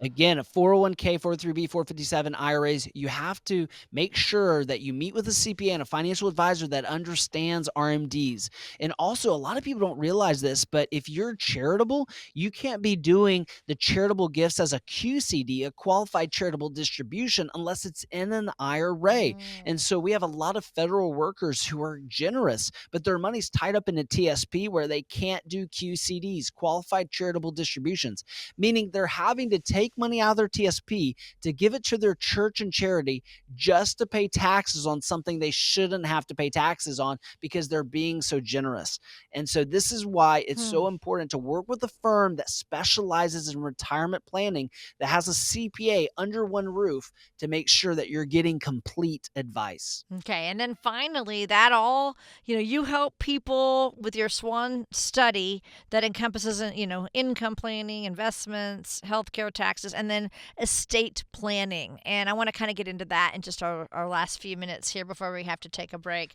Again, a 401k, 403b, 457 IRAs, you have to make sure that you meet with a CPA and a financial advisor that understands RMDs. And also, a lot of people don't realize this, but if you're charitable, you can't be doing the charitable gifts as a QCD, a qualified charitable distribution, unless it's in an IRA. And Mm. so we have a lot of federal workers who are generous, but their money's tied up in a TSP where they can't do QCDs, qualified charitable distributions, meaning they're having to take money out of their TSP to give it to their church and charity just to pay taxes on something they shouldn't have to pay taxes on because they're being so generous. And so this is why it's Hmm. so important to work with a firm that specializes in retirement planning, that has a CPA under one roof, to make sure that you're getting complete advice. Okay, and then finally, that all, you help people with your SWAN study that encompasses, income planning, investments, healthcare, taxes, and then estate planning. And I want to kind of get into that in just our last few minutes here before we have to take a break.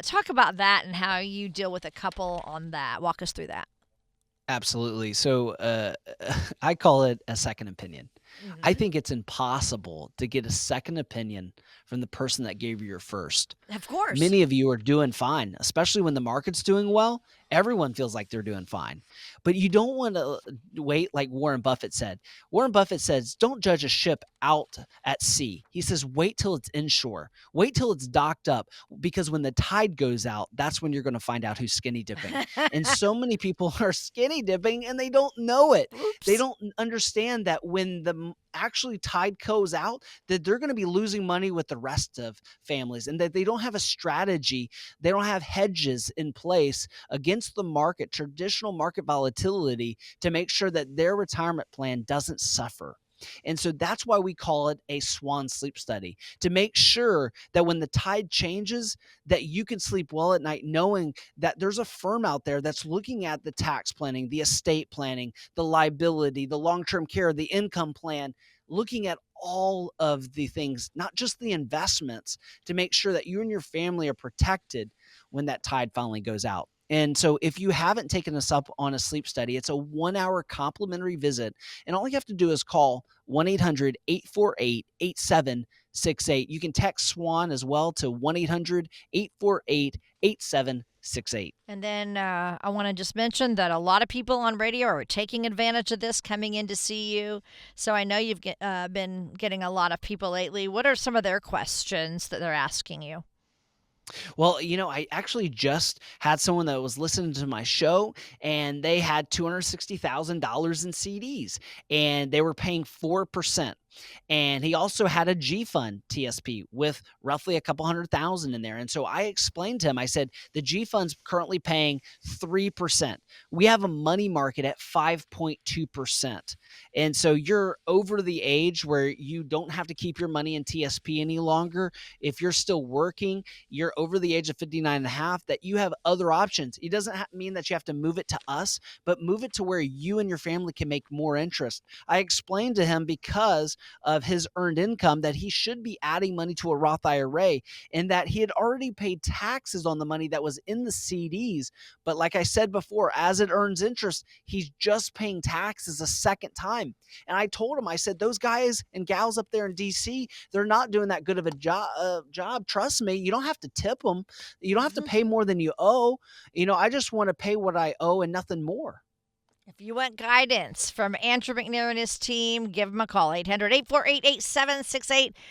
Talk about that and how you deal with a couple on that. Walk us through that. Absolutely. So I call it a second opinion. I Hmm. think it's impossible to get a second opinion from the person that gave you your first. Of course. Many of you are doing fine, especially when the market's doing well. Everyone feels like they're doing fine. But you don't want to wait, like Warren Buffett said. Warren Buffett says, don't judge a ship out at sea. He says, wait till it's inshore, wait till it's docked up, because when the tide goes out, that's when you're going to find out who's skinny dipping. And so many people are skinny dipping and they don't know it. They Oops. don't understand that when the actually tide goes out, that they're going to be losing money with the rest of families, and that they don't have a strategy. They don't have hedges in place against the market, traditional market volatility, to make sure that their retirement plan doesn't suffer. And so that's why we call it a swan sleep study, to make sure that when the tide changes, that you can sleep well at night knowing that there's a firm out there that's looking at the tax planning, the estate planning, the liability, the long-term care, the income plan, looking at all of the things, not just the investments, to make sure that you and your family are protected when that tide finally goes out. And so, if you haven't taken us up on a sleep study, it's a 1 hour complimentary visit. And all you have to do is call 1 800 848 8768. You can text SWAN as well to 1 800 848 8768. And then I want to just mention that a lot of people on radio are taking advantage of this, coming in to see you. So I know been getting a lot of people lately. What are some of their questions that they're asking you? Well, I actually just had someone that was listening to my show, and they had $260,000 in CDs and they were paying 4%. And he also had a G Fund TSP with roughly a couple 100,000 in there. And so I explained to him, I said, the G Fund's currently paying 3%. We have a money market at 5.2%. And so you're over the age where you don't have to keep your money in TSP any longer. If you're still working, you're over the age of 59 and a half, that you have other options. It doesn't mean that you have to move it to us, but move it to where you and your family can make more interest. I explained to him, because of his earned income, that he should be adding money to a Roth IRA, and that he had already paid taxes on the money that was in the CDs. But like I said before, as it earns interest, he's just paying taxes a second time. And I told him, I said, those guys and gals up there in DC, they're not doing that good of a job. Trust me, you don't have to tip them. You don't have to pay more than you owe. I just want to pay what I owe and nothing more. If you want guidance from Andrew McNair and his team, give him a call, 800 848 8768.